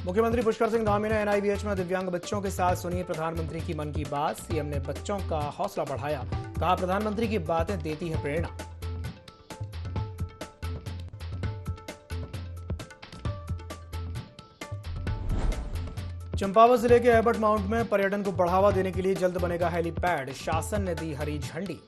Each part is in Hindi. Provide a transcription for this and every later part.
मुख्यमंत्री पुष्कर सिंह धामी ने एनआईवीएच में दिव्यांग बच्चों के साथ सुनी प्रधानमंत्री की मन की बात। सीएम ने बच्चों का हौसला बढ़ाया, कहा प्रधानमंत्री की बातें देती है प्रेरणा। चंपावत जिले के एबट माउंट में पर्यटन को बढ़ावा देने के लिए जल्द बनेगा हेलीपैड, शासन ने दी हरी झंडी।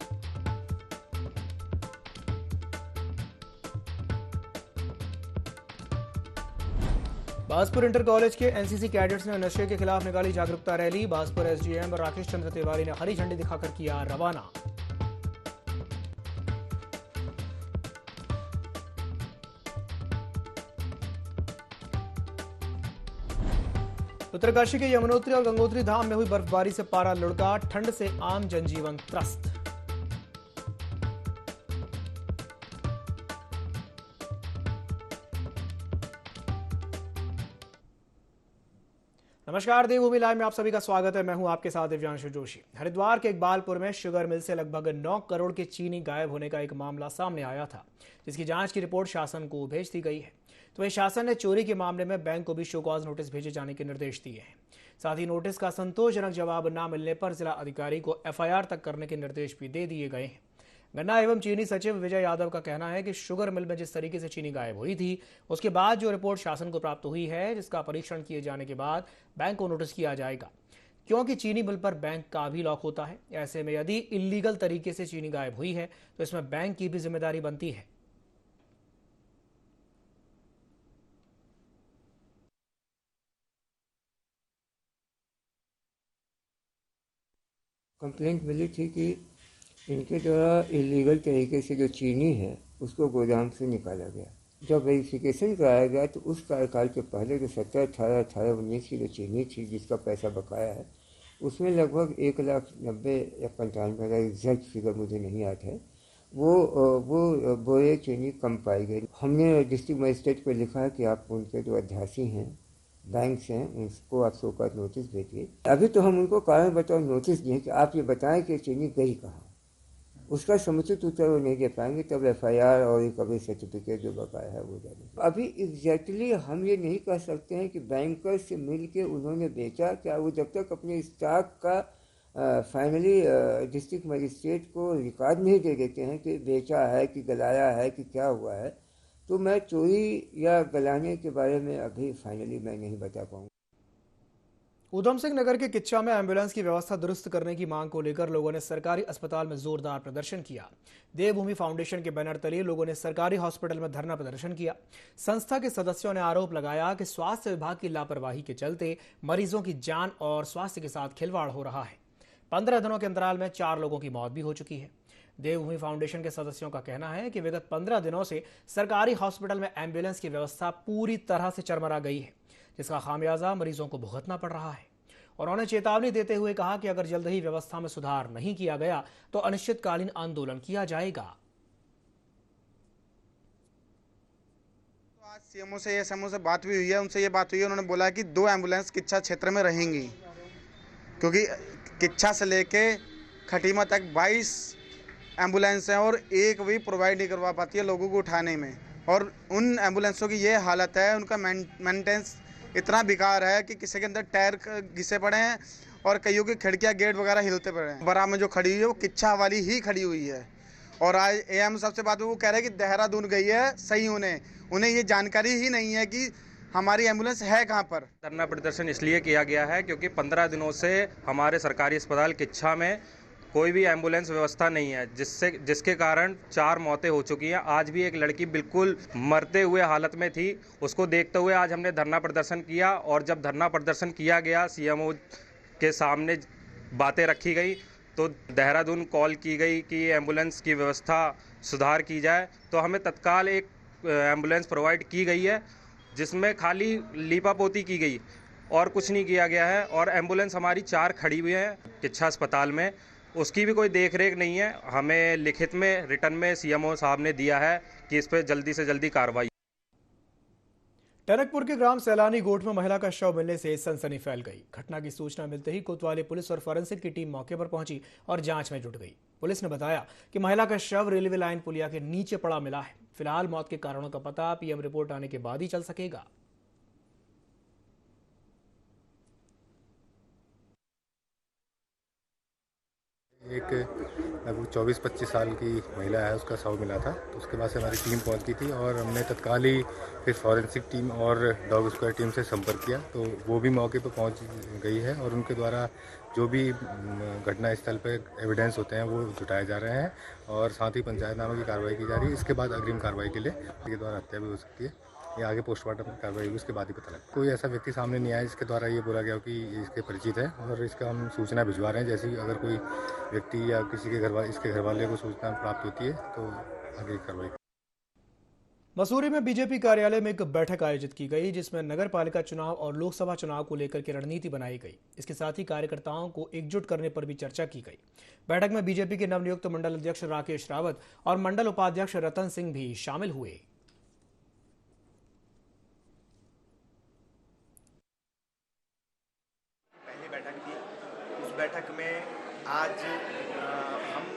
बाजपुर इंटर कॉलेज के एनसीसी कैडेट्स ने नशे के खिलाफ निकाली जागरूकता रैली। बाजपुर एसडीएम राकेश चंद्र तिवारी ने हरी झंडी दिखाकर किया रवाना। उत्तरकाशी के यमुनोत्री और गंगोत्री धाम में हुई बर्फबारी से पारा लुढ़का, ठंड से आम जनजीवन त्रस्त। नमस्कार, देवभूमि लाइव में आप सभी का स्वागत है। मैं हूं आपके साथ दिव्यांशु जोशी। हरिद्वार के इकबालपुर में शुगर मिल से लगभग 9 करोड़ की चीनी गायब होने का एक मामला सामने आया था, जिसकी जांच की रिपोर्ट शासन को भेज दी गई है। तो वही शासन ने चोरी के मामले में बैंक को भी शो कॉज नोटिस भेजे जाने के निर्देश दिए हैं। साथ ही नोटिस का संतोषजनक जवाब न मिलने पर जिला अधिकारी को एफआईआर तक करने के निर्देश भी दे दिए गए हैं। गन्ना एवं चीनी सचिव विजय यादव का कहना है कि शुगर मिल में जिस तरीके से चीनी गायब हुई थी, उसके बाद जो रिपोर्ट शासन को प्राप्त हुई है, जिसका परीक्षण किए जाने के बाद बैंक को नोटिस किया जाएगा, क्योंकि चीनी मिल पर बैंक का भी लॉक होता है। ऐसे में यदि इलीगल तरीके से चीनी गायब हुई है तो इसमें बैंक की भी जिम्मेदारी बनती है। कंप्लेंट मिली थी कि इनके द्वारा इलीगल तरीके से जो चीनी है उसको गोदाम से निकाला गया। जब वेरिफिकेशन कराया गया तो उस कार्यकाल के पहले जो 17, 18, 18, 19 की जो चीनी थी जिसका पैसा बकाया है, उसमें लगभग 1,90,000 या 95,000, एग्जैक्ट फिगर मुझे नहीं याद है, वो बोरे चीनी कम पाई गई। हमने डिस्ट्रिक्ट मजिस्ट्रेट को लिखा है कि आप उनके जो अध्यासी हैं बैंक से, उसको आप शोकॉज नोटिस भेजिए। अभी तो हम उनको कारण बताओ नोटिस दिए कि आप ये बताएं कि चीनी गई कहाँ। उसका समुचित उत्तर वो नहीं दे पाएंगे, तब एफआईआर और रिकवरी सर्टिफिकेट जो बकाया है वो जाने। अभी एग्जैक्टली हम ये नहीं कह सकते हैं कि बैंकर से मिल के उन्होंने बेचा क्या। वो जब तक अपने स्टॉक का फाइनली डिस्ट्रिक्ट मजिस्ट्रेट को रिकॉर्ड नहीं दे देते हैं कि बेचा है कि गलाया है कि क्या हुआ है, तो मैं चोरी या गलाने के बारे में अभी फाइनली मैं नहीं बता पाऊंगा। ऊधम सिंह नगर के किच्चा में एम्बुलेंस की व्यवस्था दुरुस्त करने की मांग को लेकर लोगों ने सरकारी अस्पताल में जोरदार प्रदर्शन किया। देवभूमि फाउंडेशन के बैनर तले लोगों ने सरकारी हॉस्पिटल में धरना प्रदर्शन किया। संस्था के सदस्यों ने आरोप लगाया कि स्वास्थ्य विभाग की लापरवाही के चलते मरीजों की जान और स्वास्थ्य के साथ खिलवाड़ हो रहा है। 15 दिनों के अंतराल में 4 लोगों की मौत भी हो चुकी है। देवभूमि फाउंडेशन के सदस्यों का कहना है कि विगत 15 दिनों से सरकारी हॉस्पिटल में एम्बुलेंस की व्यवस्था पूरी तरह से चरमरा गई है, जिसका खामियाजा मरीजों को भुगतना पड़ रहा है। उन्होंने चेतावनी देते हुए कहा कि अगर जल्द ही व्यवस्था में सुधार नहीं किया गया तो अनिश्चितकालीन आंदोलन किया जाएगा। तो आज सीएमओ से एसएमओ से बात भी हुई है, उनसे ये बात हुई है, उन्होंने बोला कि 2 एम्बुलेंस किच्छा क्षेत्र में रहेंगी, क्योंकि किच्छा से लेके खटीमा तक 22 एम्बुलेंस हैं और एक भी प्रोवाइड नहीं करवा पाती है लोगों को उठाने में। और उन एम्बुलेंसों की ये हालत है, उनका मेंटेनेंस इतना बेकार है कि किसी के अंदर टायर घिसे पड़े हैं और कईयों की खिड़कियां गेट वगैरह हिलते पड़े हैं। बराबर में जो खड़ी हुई है वो किच्छा वाली ही खड़ी हुई है। और आज एएम सबसे बात वो कह रहे हैं कि देहरादून गई है सही उन्हें ये जानकारी ही नहीं है कि हमारी एम्बुलेंस है कहाँ पर। धरना प्रदर्शन इसलिए किया गया है क्योंकि 15 दिनों से हमारे सरकारी अस्पताल किच्छा में कोई भी एम्बुलेंस व्यवस्था नहीं है, जिसके कारण 4 मौतें हो चुकी हैं। आज भी एक लड़की बिल्कुल मरते हुए हालत में थी। उसको देखते हुए आज हमने धरना प्रदर्शन किया और जब धरना प्रदर्शन किया गया, सीएमओ के सामने बातें रखी गई तो देहरादून कॉल की गई कि एम्बुलेंस की व्यवस्था सुधार की जाए। तो हमें तत्काल एक एम्बुलेंस प्रोवाइड की गई है, जिसमें खाली लीपापोती की गई और कुछ नहीं किया गया है। और एम्बुलेंस हमारी 4 खड़ी हुई है किच्छा अस्पताल में, उसकी भी कोई देख रेख नहीं है। हमें लिखित में रिटर्न में सीएमओ साहब ने दिया है कि इस पर जल्दी से जल्दी कार्रवाई। टनकपुर के ग्राम सैलानी गोठ में महिला का शव मिलने से सनसनी फैल गई। घटना की सूचना मिलते ही कोतवाली पुलिस और फॉरेंसिक की टीम मौके पर पहुंची और जांच में जुट गई। पुलिस ने बताया कि महिला का शव रेलवे लाइन पुलिया के नीचे पड़ा मिला है। फिलहाल मौत के कारणों का पता पीएम रिपोर्ट आने के बाद ही चल सकेगा। एक लगभग 24-25 साल की महिला है, उसका शव मिला था। तो उसके बाद से हमारी टीम पहुंच गई थी और हमने तत्काल ही फिर फॉरेंसिक टीम और डॉग स्क्वाड टीम से संपर्क किया। तो वो भी मौके पर पहुंच गई है और उनके द्वारा जो भी घटना स्थल पर एविडेंस होते हैं वो जुटाए जा रहे हैं और साथ ही पंचायतनामे की कार्रवाई की जा रही है। इसके बाद अग्रिम कार्रवाई के लिए के द्वारा हत्या भी हो सकती है। ये आगे पोस्टमार्टम की कार्रवाई हुई, उसके बाद ही पता लगा। कोई ऐसा व्यक्ति सामने नहीं आया जिसके द्वारा ये बोला गया कि इसके परिचित है और इसका हम सूचना भिजवा रहे हैं। जैसे ही अगर कोई व्यक्ति या किसी के इसके घर वाले को सूचना प्राप्त होती है तो आगे कार्रवाई। मसूरी में बीजेपी कार्यालय में एक बैठक आयोजित की गई जिसमें नगर पालिका चुनाव और लोकसभा चुनाव को लेकर के रणनीति बनाई गई। इसके साथ ही कार्यकर्ताओं को एकजुट करने पर भी चर्चा की गई। बैठक में बीजेपी के नवनियुक्त मंडल अध्यक्ष राकेश रावत और मंडल उपाध्यक्ष रतन सिंह भी शामिल हुए। बैठक में आज हम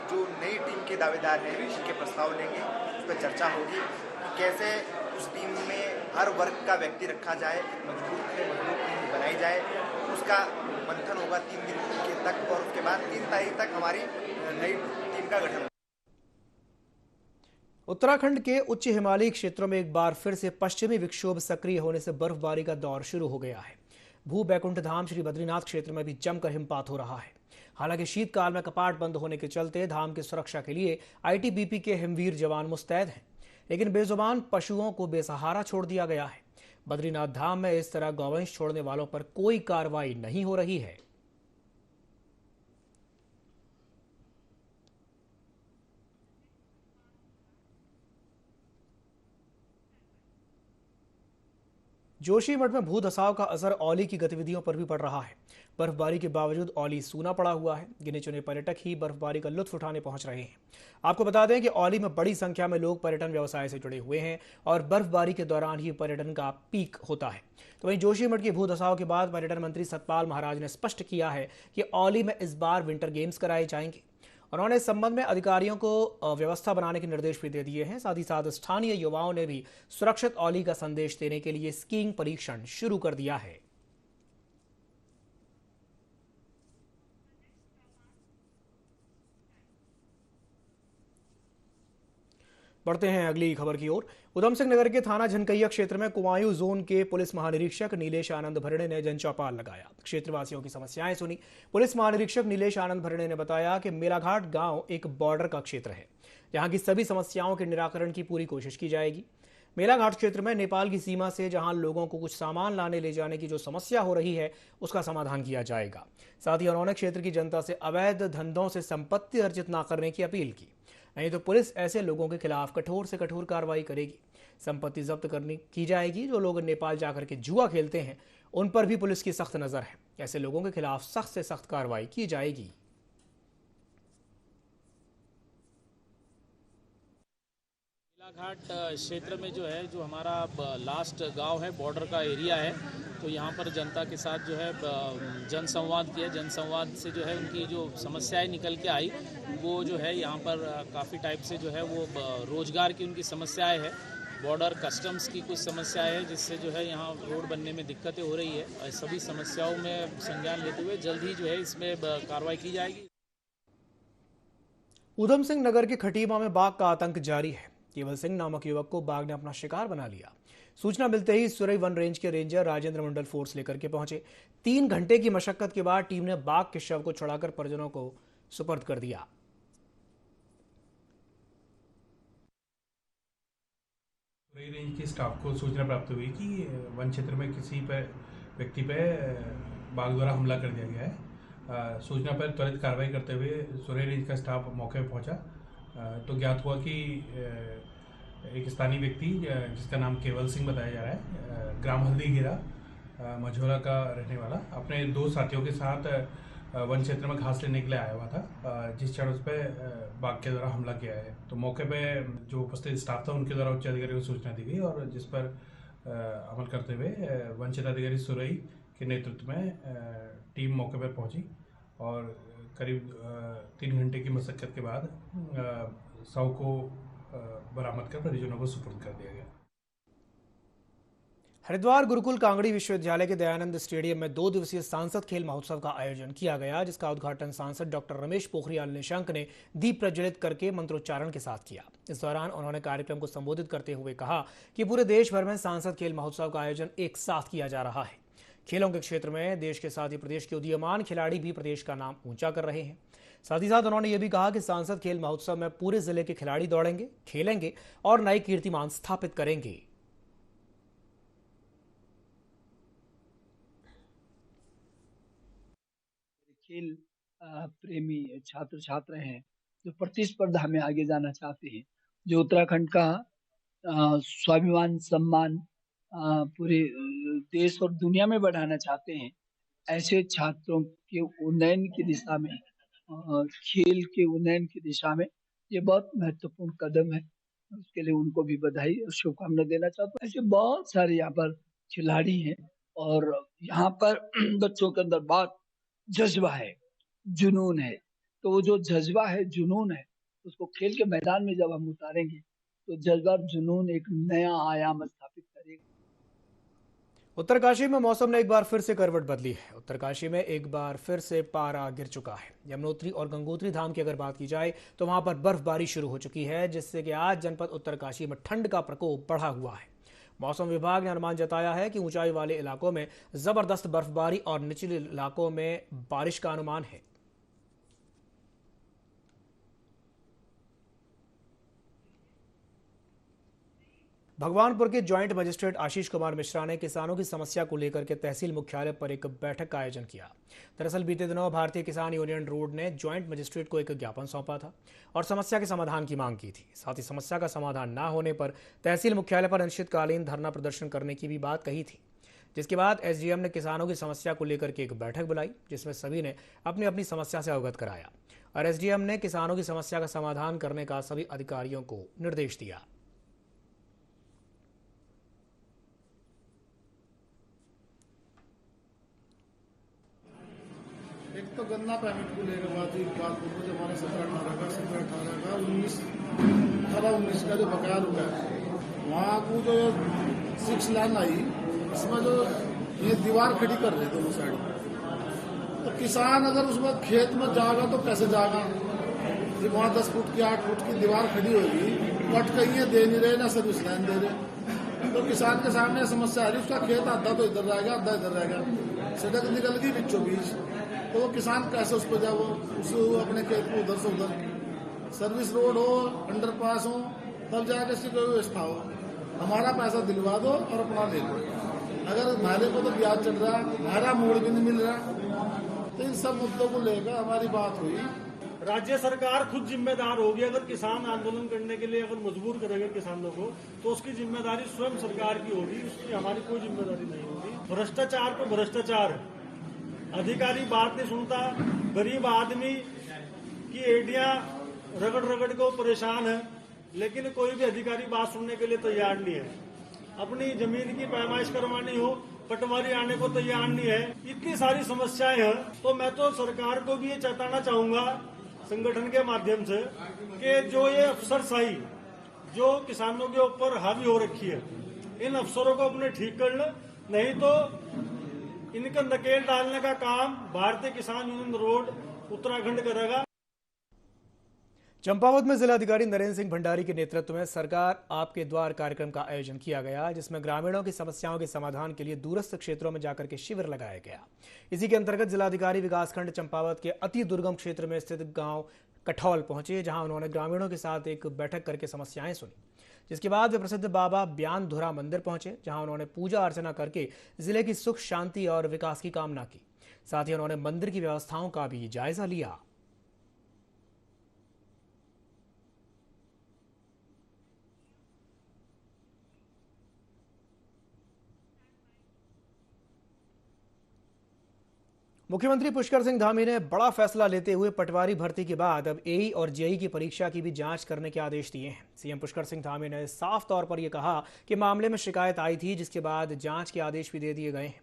जो नई टीम के दावेदार हैं उनके प्रस्ताव लेंगे, उस पर चर्चा होगी कि कैसे उस टीम में हर वर्ग का व्यक्ति रखा जाए, मजबूत टीम बनाई जाए। उसका मंथन होगा 3 दिन के तक और उसके बाद 3 तारीख तक हमारी नई टीम का गठन। उत्तराखंड के उच्च हिमालयी क्षेत्रों में एक बार फिर से पश्चिमी विक्षोभ सक्रिय होने से बर्फबारी का दौर शुरू हो गया है। भू बैकुंठ धाम श्री बद्रीनाथ क्षेत्र में भी जमकर हिमपात हो रहा है। हालांकि शीतकाल में कपाट बंद होने के चलते धाम की सुरक्षा के लिए आईटीबीपी के हिमवीर जवान मुस्तैद हैं, लेकिन बेजुबान पशुओं को बेसहारा छोड़ दिया गया है। बद्रीनाथ धाम में इस तरह गौवंश छोड़ने वालों पर कोई कार्रवाई नहीं हो रही है। जोशीमठ में भू धसाव का असर औली की गतिविधियों पर भी पड़ रहा है। बर्फबारी के बावजूद औली सूना पड़ा हुआ है। गिने चुने पर्यटक ही बर्फबारी का लुत्फ उठाने पहुंच रहे हैं। आपको बता दें कि औली में बड़ी संख्या में लोग पर्यटन व्यवसाय से जुड़े हुए हैं और बर्फबारी के दौरान ही पर्यटन का पीक होता है। तो वहीं जोशीमठ के भू धसाव के बाद पर्यटन मंत्री सतपाल महाराज ने स्पष्ट किया है कि औली में इस बार विंटर गेम्स कराए जाएंगे। उन्होंने इस संबंध में अधिकारियों को व्यवस्था बनाने के निर्देश भी दे दिए हैं। साथ ही साथ स्थानीय युवाओं ने भी सुरक्षित औली का संदेश देने के लिए स्कीइंग परीक्षण शुरू कर दिया है। बढ़ते हैं अगली खबर की ओर। उधम सिंह नगर के थाना झनकैया क्षेत्र में कुमायूं जोन के पुलिस महानिरीक्षक नीलेश आनंद भरणे ने जनचौपाल लगाया। क्षेत्रवासियों की समस्याएं सुनी। पुलिस महानिरीक्षक नीलेश आनंद भरणे ने बताया कि मेलाघाट गांव एक बॉर्डर का क्षेत्र है, जहां की सभी समस्याओं के निराकरण की पूरी कोशिश की जाएगी। मेलाघाट क्षेत्र में नेपाल की सीमा से जहां लोगों को कुछ सामान लाने ले जाने की जो समस्या हो रही है उसका समाधान किया जाएगा। साथ ही उन्होंने क्षेत्र की जनता से अवैध धंधों से संपत्ति अर्जित न करने की अपील की, नहीं तो पुलिस ऐसे लोगों के खिलाफ कठोर से कठोर कार्रवाई करेगी। संपत्ति जब्त करनी की जाएगी। जो लोग नेपाल जाकर के जुआ खेलते हैं उन पर भी पुलिस की सख्त नजर है। ऐसे लोगों के खिलाफ सख्त से सख्त कार्रवाई की जाएगी। मेलाघाट क्षेत्र में जो है, जो हमारा लास्ट गांव है, बॉर्डर का एरिया है, तो यहाँ पर जनता के साथ जो है जनसंवाद किया। जनसंवाद से जो है उनकी जो समस्याएं निकल के आई, वो जो है यहाँ पर काफ़ी टाइप से जो है वो रोजगार की उनकी समस्याएं है, बॉर्डर कस्टम्स की कुछ समस्याएं है, जिससे जो है यहाँ रोड बनने में दिक्कतें हो रही है। सभी समस्याओं में संज्ञान लेते हुए जल्द ही जो है इसमें कार्रवाई की जाएगी। उधम सिंह नगर के खटीमा में बाघ का आतंक जारी है। केवल सिंह नामक युवक को बाघ ने अपना शिकार बना लिया। सूचना मिलते ही सुरई वन रेंज के रेंजर राजेंद्र मंडल फोर्स लेकर के पहुंचे। 3 घंटे की मशक्कत के बाद टीम ने बाघ के शव को छुड़ाकर परिजनों को सुपर्द कर दिया। सुरई रेंज के स्टाफ को सूचना प्राप्त हुई कि वन क्षेत्र में किसी व्यक्ति पे बाघ द्वारा हमला कर दिया गया है। सूचना पर त्वरित कार्रवाई करते हुए सुरई रेंज का स्टाफ मौके पर पहुंचा तो ज्ञात हुआ कि एक स्थानीय व्यक्ति जिसका नाम केवल सिंह बताया जा रहा है, ग्राम हल्दीगिरा मझोला का रहने वाला, अपने 2 साथियों के साथ वन क्षेत्र में घास लेने के लिए आया हुआ था, जिस क्षण उस पर बाघ के द्वारा हमला किया है। तो मौके पे जो उपस्थित स्टाफ था उनके द्वारा उच्च अधिकारी को सूचना दी गई और जिस पर अमल करते हुए वन क्षेत्राधिकारी सुरई के नेतृत्व में टीम मौके पर पहुंची और करीब 3 घंटे की मशक्कत के बाद शव को बरामद कर परिजनों को सुपुर्द कर दिया गया। हरिद्वार गुरुकुल कांगड़ी विश्वविद्यालय के दयानंद स्टेडियम में 2 दिवसीय सांसद खेल महोत्सव का आयोजन किया गया, जिसका उद्घाटन सांसद डॉक्टर रमेश पोखरियाल निशंक ने दीप प्रज्वलित करके मंत्रोच्चारण के साथ किया। इस दौरान उन्होंने कार्यक्रम को संबोधित करते हुए कहा कि पूरे देश भर में सांसद खेल महोत्सव का आयोजन एक साथ किया जा रहा है। खेलों के क्षेत्र में देश के साथ ही प्रदेश के उदीयमान खिलाड़ी भी प्रदेश का नाम ऊंचा कर रहे हैं। साथ ही साथ उन्होंने ये भी कहा कि सांसद खेल महोत्सव में पूरे जिले के खिलाड़ी दौड़ेंगे, खेलेंगे और नए कीर्तिमान स्थापित करेंगे। खेल प्रेमी छात्र छात्र हैं जो प्रतिस्पर्धा में आगे जाना चाहते हैं, जो उत्तराखंड का स्वाभिमान सम्मान पूरे देश और दुनिया में बढ़ाना चाहते हैं, ऐसे छात्रों के उन्नयन की दिशा में, खेल के उन्नयन की दिशा में ये बहुत महत्वपूर्ण कदम है। उसके लिए उनको भी बधाई और शुभकामना देना चाहता हूँ। ऐसे बहुत सारे यहाँ पर खिलाड़ी हैं और यहाँ पर बच्चों के अंदर बहुत जज्बा है, जुनून है। तो वो जो जज्बा है, जुनून है, उसको खेल के मैदान में जब हम उतारेंगे तो जज्बा जुनून एक नया आयाम स्थापित करेगा। उत्तरकाशी में मौसम ने एक बार फिर से करवट बदली है। उत्तरकाशी में एक बार फिर से पारा गिर चुका है। यमुनोत्री और गंगोत्री धाम की अगर बात की जाए तो वहां पर बर्फबारी शुरू हो चुकी है, जिससे कि आज जनपद उत्तरकाशी में ठंड का प्रकोप बढ़ा हुआ है। मौसम विभाग ने अनुमान जताया है कि ऊंचाई वाले इलाकों में जबरदस्त बर्फबारी और निचले इलाकों में बारिश का अनुमान है। भगवानपुर के ज्वाइंट मजिस्ट्रेट आशीष कुमार मिश्रा ने किसानों की समस्या को लेकर के तहसील मुख्यालय पर एक बैठक का आयोजन किया। दरअसल बीते दिनों भारतीय किसान यूनियन रोड ने ज्वाइंट मजिस्ट्रेट को एक ज्ञापन सौंपा था और समस्या के समाधान की मांग की थी। साथ ही समस्या का समाधान न होने पर तहसील मुख्यालय पर अनिश्चितकालीन धरना प्रदर्शन करने की भी बात कही थी, जिसके बाद एसडीएम ने किसानों की समस्या को लेकर के एक बैठक बुलाई, जिसमें सभी ने अपनी अपनी समस्या से अवगत कराया और एसडीएम ने किसानों की समस्या का समाधान करने का सभी अधिकारियों को निर्देश दिया। एक तो गन्ना परमिट को लेकर बात जो हमारे 17-18 का जो बकाया रुका है, वहाँ को जो 6 लाइन आई, इसमें जो ये दीवार खड़ी कर रहे दोनों साइड, तो किसान अगर उसमें खेत में जाएगा तो कैसे जाएगा? जब वहाँ 10 फुट की 8 फुट की दीवार खड़ी होगी, कट कहीं दे नहीं रहे, ना सर्विस लाइन दे रहे, तो किसान के सामने समस्या आ रही। उसका खेत आधा तो इधर रहेगा, आधा इधर रहेगा, सड़क निकल गई बीचों बीच, तो वो किसान कैसे उस पर जाओ, उस अपने खेत को उधर से उधर सर्विस रोड हो, अंडरपास हो, तब जाकर इसकी कोई व्यवस्था हो। हमारा पैसा दिलवा दो और अपना ले लो। अगर नाले को तो ब्याज चढ़ रहा, हमारा मोड़ भी नहीं मिल रहा, तो इन सब मुद्दों को लेकर हमारी बात हुई। राज्य सरकार खुद जिम्मेदार होगी। अगर किसान आंदोलन करने के लिए अगर मजबूर करेंगे किसानों को, तो उसकी जिम्मेदारी स्वयं सरकार की होगी, उसकी हमारी कोई जिम्मेदारी नहीं होगी। भ्रष्टाचार पे भ्रष्टाचार है, अधिकारी बात नहीं सुनता, गरीब आदमी की एडियां रगड़ रगड़ को परेशान है, लेकिन कोई भी अधिकारी बात सुनने के लिए तैयार नहीं है। अपनी जमीन की पैमाइश करवानी हो, पटवारी आने को तैयार नहीं है। इतनी सारी समस्याएं हैं, तो मैं तो सरकार को भी ये चेताना चाहूंगा संगठन के माध्यम से कि जो ये अफसरशाही जो किसानों के ऊपर हावी हो रखी है, इन अफसरों को अपने ठीक कर ले, नहीं तो इनका नकेल डालने का काम भारतीय किसान यूनियन रोड उत्तराखंड करेगा। चंपावत में जिलाधिकारी नरेंद्र सिंह भंडारी के नेतृत्व में सरकार आपके द्वार कार्यक्रम का आयोजन किया गया, जिसमें ग्रामीणों की समस्याओं के समाधान के लिए दूरस्थ क्षेत्रों में जाकर के शिविर लगाया गया। इसी के अंतर्गत जिलाधिकारी विकासखंड चंपावत के अति दुर्गम क्षेत्र में स्थित गांव कठौल पहुंचे, जहां उन्होंने ग्रामीणों के साथ एक बैठक करके समस्याएं सुनी। जिसके बाद वे प्रसिद्ध बाबा ब्यानधुरा मंदिर पहुंचे, जहां उन्होंने पूजा अर्चना करके जिले की सुख शांति और विकास की कामना की। साथ ही उन्होंने मंदिर की व्यवस्थाओं का भी जायजा लिया। मुख्यमंत्री पुष्कर सिंह धामी ने बड़ा फैसला लेते हुए पटवारी भर्ती के बाद अब एई और जेई की परीक्षा की भी जांच करने के आदेश दिए हैं। सीएम पुष्कर सिंह धामी ने साफ तौर पर यह कहा कि मामले में शिकायत आई थी, जिसके बाद जांच के आदेश भी दे दिए गए हैं।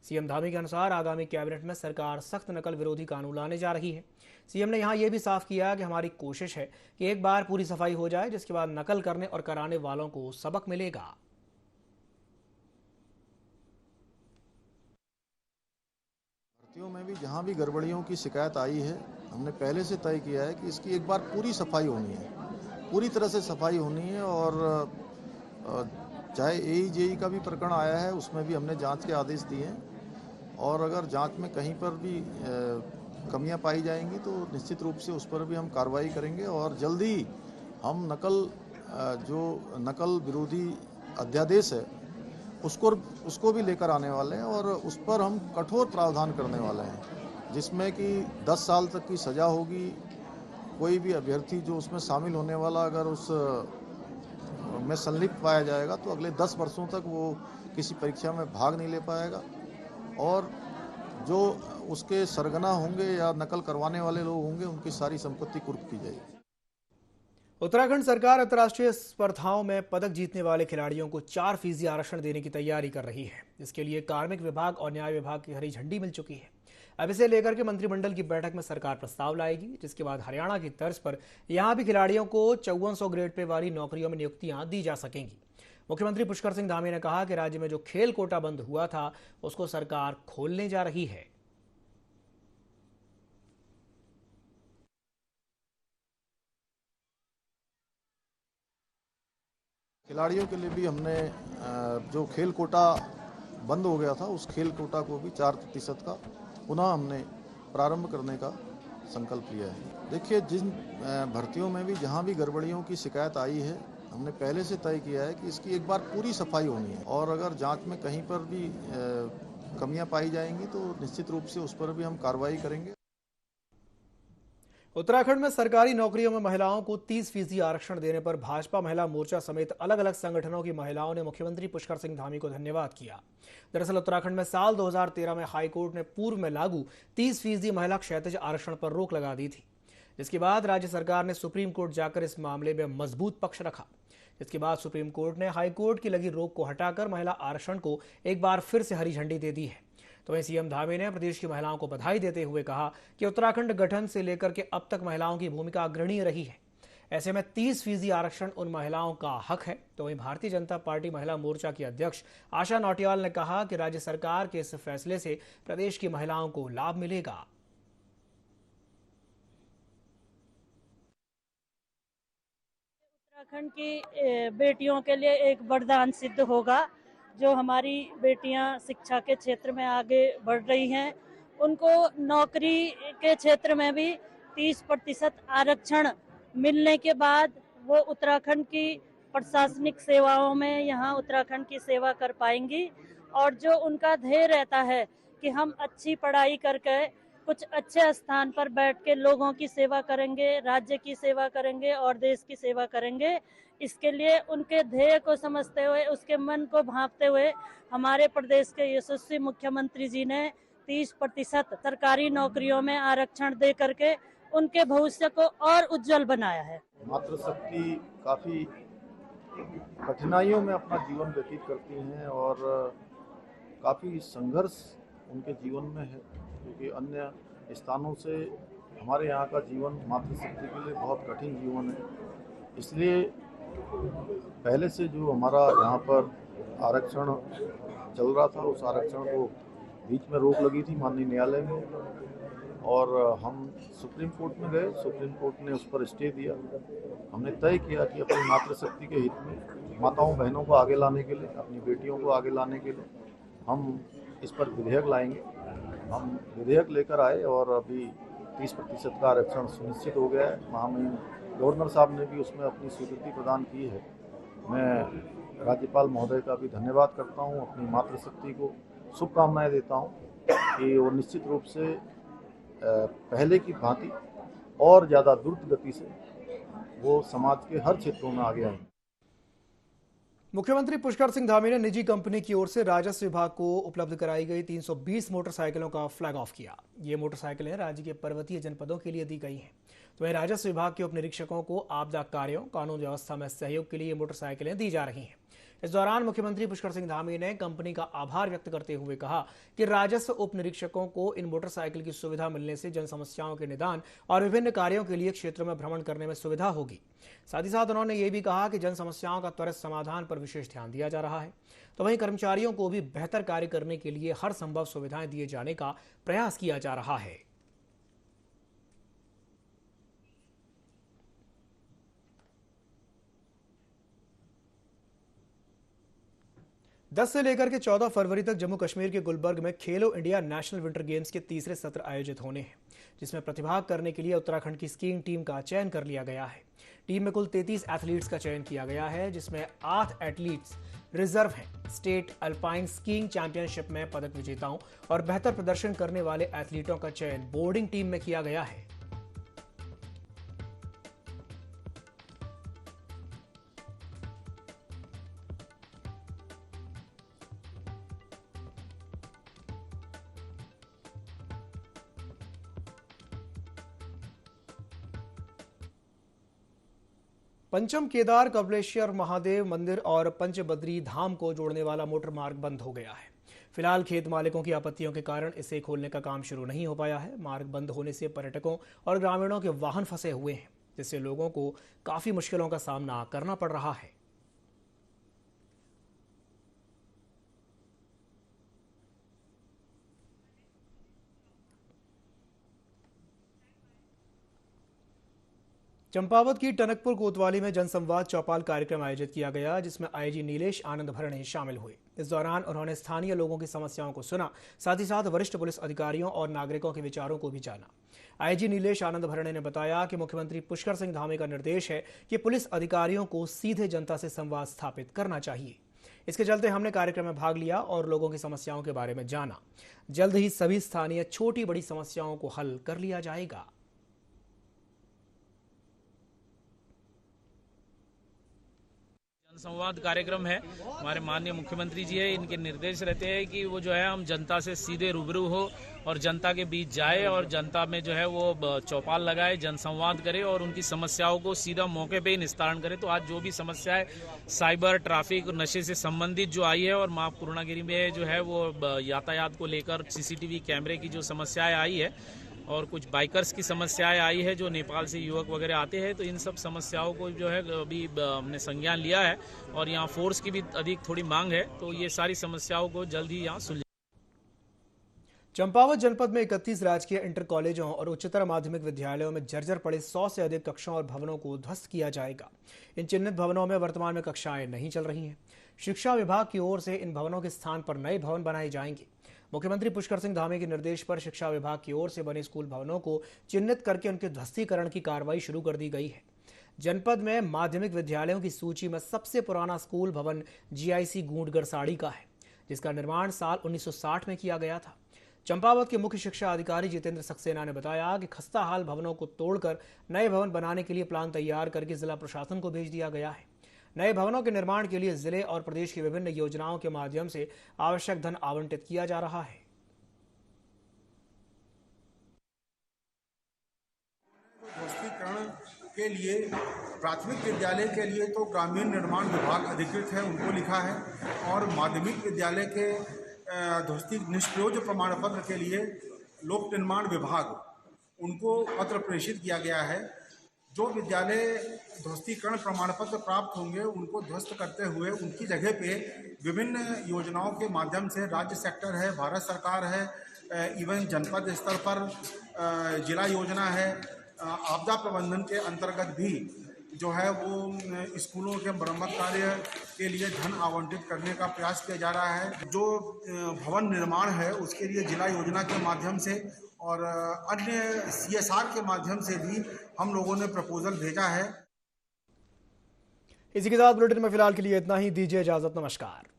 सीएम धामी के अनुसार आगामी कैबिनेट में सरकार सख्त नकल विरोधी कानून लाने जा रही है। सीएम ने यहां यह भी साफ किया कि हमारी कोशिश है कि एक बार पूरी सफाई हो जाए, जिसके बाद नकल करने और कराने वालों को सबक मिलेगा। भर्तियों में भी जहाँ भी गड़बड़ियों की शिकायत आई है, हमने पहले से तय किया है कि इसकी एक बार पूरी सफाई होनी है, पूरी तरह से सफाई होनी है। और चाहे AE-JE का भी प्रकरण आया है, उसमें भी हमने जांच के आदेश दिए हैं और अगर जांच में कहीं पर भी कमियां पाई जाएंगी तो निश्चित रूप से उस पर भी हम कार्रवाई करेंगे और जल्दी हम नकल विरोधी अध्यादेश है उसको भी लेकर आने वाले हैं और उस पर हम कठोर प्रावधान करने वाले हैं, जिसमें कि 10 साल तक की सज़ा होगी। कोई भी अभ्यर्थी जो उसमें शामिल होने वाला अगर उस में संलिप्त पाया जाएगा तो अगले 10 वर्षों तक वो किसी परीक्षा में भाग नहीं ले पाएगा और जो उसके सरगना होंगे या नकल करवाने वाले लोग होंगे उनकी सारी संपत्ति कुर्क की जाएगी। उत्तराखंड सरकार अंतर्राष्ट्रीय स्पर्धाओं में पदक जीतने वाले खिलाड़ियों को 4% आरक्षण देने की तैयारी कर रही है। इसके लिए कार्मिक विभाग और न्याय विभाग की हरी झंडी मिल चुकी है। अब इसे लेकर के मंत्रिमंडल की बैठक में सरकार प्रस्ताव लाएगी, जिसके बाद हरियाणा की तर्ज पर यहां भी खिलाड़ियों को 5400 ग्रेड पे वाली नौकरियों में नियुक्तियां दी जा सकेंगी। मुख्यमंत्री पुष्कर सिंह धामी ने कहा कि राज्य में जो खेल कोटा बंद हुआ था उसको सरकार खोलने जा रही है। खिलाड़ियों के लिए भी हमने जो खेल कोटा बंद हो गया था उस खेल कोटा को भी 4% का पुनः हमने प्रारंभ करने का संकल्प लिया है। देखिए, जिन भर्तियों में भी जहां भी गड़बड़ियों की शिकायत आई है, हमने पहले से तय किया है कि इसकी एक बार पूरी सफाई होनी है और अगर जांच में कहीं पर भी कमियां पाई जाएंगी तो निश्चित रूप से उस पर भी हम कार्रवाई करेंगे। उत्तराखंड में सरकारी नौकरियों में महिलाओं को 30% आरक्षण देने पर भाजपा महिला मोर्चा समेत अलग अलग संगठनों की महिलाओं ने मुख्यमंत्री पुष्कर सिंह धामी को धन्यवाद किया। दरअसल उत्तराखंड में साल 2013 में हाईकोर्ट ने पूर्व में लागू 30% महिला क्षैतिज आरक्षण पर रोक लगा दी थी, जिसके बाद राज्य सरकार ने सुप्रीम कोर्ट जाकर इस मामले में मजबूत पक्ष रखा। जिसके बाद सुप्रीम कोर्ट ने हाईकोर्ट की लगी रोक को हटाकर महिला आरक्षण को एक बार फिर से हरी झंडी दे दी है। तो वहीं सीएम धामी ने प्रदेश की महिलाओं को बधाई देते हुए कहा कि उत्तराखंड गठन से लेकर के अब तक महिलाओं की भूमिका अग्रणीय रही है। ऐसे में 30% आरक्षण उन महिलाओं का हक है। तो वहीं भारतीय जनता पार्टी महिला मोर्चा की अध्यक्ष आशा नौटियाल ने कहा कि राज्य सरकार के इस फैसले से प्रदेश की महिलाओं को लाभ मिलेगा। उत्तराखंड की बेटियों के लिए एक वरदान सिद्ध होगा। जो हमारी बेटियां शिक्षा के क्षेत्र में आगे बढ़ रही हैं, उनको नौकरी के क्षेत्र में भी 30% आरक्षण मिलने के बाद वो उत्तराखंड की प्रशासनिक सेवाओं में यहाँ उत्तराखंड की सेवा कर पाएंगी। और जो उनका ध्येय रहता है कि हम अच्छी पढ़ाई करके कुछ अच्छे स्थान पर बैठ के लोगों की सेवा करेंगे, राज्य की सेवा करेंगे और देश की सेवा करेंगे, इसके लिए उनके ध्येय को समझते हुए, उसके मन को भांपते हुए हमारे प्रदेश के यशस्वी मुख्यमंत्री जी ने 30% सरकारी नौकरियों में आरक्षण दे करके उनके भविष्य को और उज्जवल बनाया है। मातृशक्ति काफ़ी कठिनाइयों में अपना जीवन व्यतीत करती हैं और काफ़ी संघर्ष उनके जीवन में है, क्योंकि अन्य स्थानों से हमारे यहाँ का जीवन मातृशक्ति के लिए बहुत कठिन जीवन है। इसलिए पहले से जो हमारा यहाँ पर आरक्षण चल रहा था, उस आरक्षण को बीच में रोक लगी थी माननीय न्यायालय में और हम सुप्रीम कोर्ट में गए। सुप्रीम कोर्ट ने उस पर स्टे दिया। हमने तय किया कि अपनी मातृशक्ति के हित में माताओं बहनों को आगे लाने के लिए, अपनी बेटियों को आगे लाने के लिए हम इस पर विधेयक लाएंगे। हम विधेयक लेकर आए और अभी 30% का आरक्षण सुनिश्चित हो गया है। महामहिम गवर्नर साहब ने भी उसमें अपनी स्वीकृति प्रदान की है। मैं राज्यपाल महोदय का भी धन्यवाद करता हूं, अपनी मातृशक्ति को शुभकामनाएं देता हूं कि वो निश्चित रूप से पहले की भांति और ज़्यादा द्रुत गति से वो समाज के हर क्षेत्रों में आगे आएंगे। मुख्यमंत्री पुष्कर सिंह धामी ने निजी कंपनी की ओर से राजस्व विभाग को उपलब्ध कराई गई 320 मोटरसाइकिलों का फ्लैग ऑफ किया। ये मोटरसाइकिलें राज्य के पर्वतीय जनपदों के लिए दी गई हैं। तो वहीं राजस्व विभाग के उप निरीक्षकों को आपदा कार्यों, कानून व्यवस्था में सहयोग के लिए मोटरसाइकिलें दी जा रही हैं। इस दौरान मुख्यमंत्री पुष्कर सिंह धामी ने कंपनी का आभार व्यक्त करते हुए कहा कि राजस्व उप निरीक्षकों को इन मोटरसाइकिल की सुविधा मिलने से जन समस्याओं के निदान और विभिन्न कार्यों के लिए क्षेत्रों में भ्रमण करने में सुविधा होगी। साथ ही साथ उन्होंने ये भी कहा कि जन समस्याओं का त्वरित समाधान पर विशेष ध्यान दिया जा रहा है, तो वहीं कर्मचारियों को भी बेहतर कार्य करने के लिए हर संभव सुविधाएं दिए जाने का प्रयास किया जा रहा है। 10 से लेकर के 14 फरवरी तक जम्मू कश्मीर के गुलबर्ग में खेलो इंडिया नेशनल विंटर गेम्स के तीसरे सत्र आयोजित होने हैं, जिसमें प्रतिभाग करने के लिए उत्तराखंड की स्कीइंग टीम का चयन कर लिया गया है। टीम में कुल 33 एथलीट्स का चयन किया गया है, जिसमें 8 एथलीट्स रिजर्व हैं। स्टेट अल्पाइन स्कीइंग चैंपियनशिप में पदक विजेताओं और बेहतर प्रदर्शन करने वाले एथलीटों का चयन बोर्डिंग टीम में किया गया है। पंचम केदार कपिलेश्वर महादेव मंदिर और पंचबद्री धाम को जोड़ने वाला मोटर मार्ग बंद हो गया है। फिलहाल खेत मालिकों की आपत्तियों के कारण इसे खोलने का काम शुरू नहीं हो पाया है। मार्ग बंद होने से पर्यटकों और ग्रामीणों के वाहन फंसे हुए हैं, जिससे लोगों को काफी मुश्किलों का सामना करना पड़ रहा है। चंपावत की टनकपुर कोतवाली में जनसंवाद चौपाल कार्यक्रम आयोजित किया गया, जिसमें आईजी नीलेश आनंद भरणे शामिल हुए। इस दौरान उन्होंने स्थानीय लोगों की समस्याओं को सुना, साथ ही साथ वरिष्ठ पुलिस अधिकारियों और नागरिकों के विचारों को भी जाना। आईजी नीलेश आनंद भरणे ने बताया कि मुख्यमंत्री पुष्कर सिंह धामी का निर्देश है कि पुलिस अधिकारियों को सीधे जनता से संवाद स्थापित करना चाहिए। इसके चलते हमने कार्यक्रम में भाग लिया और लोगों की समस्याओं के बारे में जाना। जल्द ही सभी स्थानीय छोटी बड़ी समस्याओं को हल कर लिया जाएगा। संवाद कार्यक्रम है, हमारे माननीय मुख्यमंत्री जी है, इनके निर्देश रहते हैं कि वो जो है हम जनता से सीधे रूबरू हो और जनता के बीच जाए और जनता में जो है वो चौपाल लगाए, जनसंवाद करे और उनकी समस्याओं को सीधा मौके पे ही निस्तारण करे। तो आज जो भी समस्याएं साइबर, ट्रैफिक, नशे से संबंधित जो आई है और मां पूर्णागिरी में जो है वो यातायात को लेकर सीसीटीवी कैमरे की जो समस्याएं आई है और कुछ बाइकर्स की समस्याएं आई है जो नेपाल से युवक वगैरह आते हैं, तो इन सब समस्याओं को जो है अभी हमने संज्ञान लिया है और यहाँ फोर्स की भी अधिक थोड़ी मांग है, तो ये सारी समस्याओं को जल्द ही यहाँ सुलझा। चंपावत जनपद में 31 राजकीय इंटर कॉलेजों और उच्चतर माध्यमिक विद्यालयों में जर्जर पड़े 100 से अधिक कक्षाओं और भवनों को ध्वस्त किया जाएगा। इन चिन्हित भवनों में वर्तमान में कक्षाएं नहीं चल रही हैं। शिक्षा विभाग की ओर से इन भवनों के स्थान पर नए भवन बनाए जाएंगे। मुख्यमंत्री पुष्कर सिंह धामी के निर्देश पर शिक्षा विभाग की ओर से बने स्कूल भवनों को चिन्हित करके उनके ध्वस्तीकरण की कार्रवाई शुरू कर दी गई है। जनपद में माध्यमिक विद्यालयों की सूची में सबसे पुराना स्कूल भवन GIC गूंडगरसाड़ी का है, जिसका निर्माण साल 1960 में किया गया था। चंपावत के मुख्य शिक्षा अधिकारी जितेंद्र सक्सेना ने बताया कि खस्ता हाल भवनों को तोड़कर नए भवन बनाने के लिए प्लान तैयार करके जिला प्रशासन को भेज दिया गया है। नए भवनों के निर्माण के लिए जिले और प्रदेश की विभिन्न योजनाओं के माध्यम से आवश्यक धन आवंटित किया जा रहा है। ध्वस्तीकरण के लिए प्राथमिक विद्यालय के लिए तो ग्रामीण निर्माण विभाग अधिकृत है, उनको लिखा है, और माध्यमिक विद्यालय के ध्वस्ती निष्प्रयोज्य प्रमाण पत्र के लिए लोक निर्माण विभाग उनको पत्र प्रेषित किया गया है। जो विद्यालय ध्वस्तीकरण प्रमाण पत्र प्राप्त होंगे उनको ध्वस्त करते हुए उनकी जगह पे विभिन्न योजनाओं के माध्यम से राज्य सेक्टर है, भारत सरकार है, इवन जनपद स्तर पर जिला योजना है, आपदा प्रबंधन के अंतर्गत भी जो है वो स्कूलों के मरम्मत कार्य के लिए धन आवंटित करने का प्रयास किया जा रहा है। जो भवन निर्माण है उसके लिए जिला योजना के माध्यम से और अन्य CSR के माध्यम से भी हम लोगों ने प्रपोजल भेजा है। इसी के साथ बुलेटिन में फिलहाल के लिए इतना ही। दीजिए इजाजत। नमस्कार।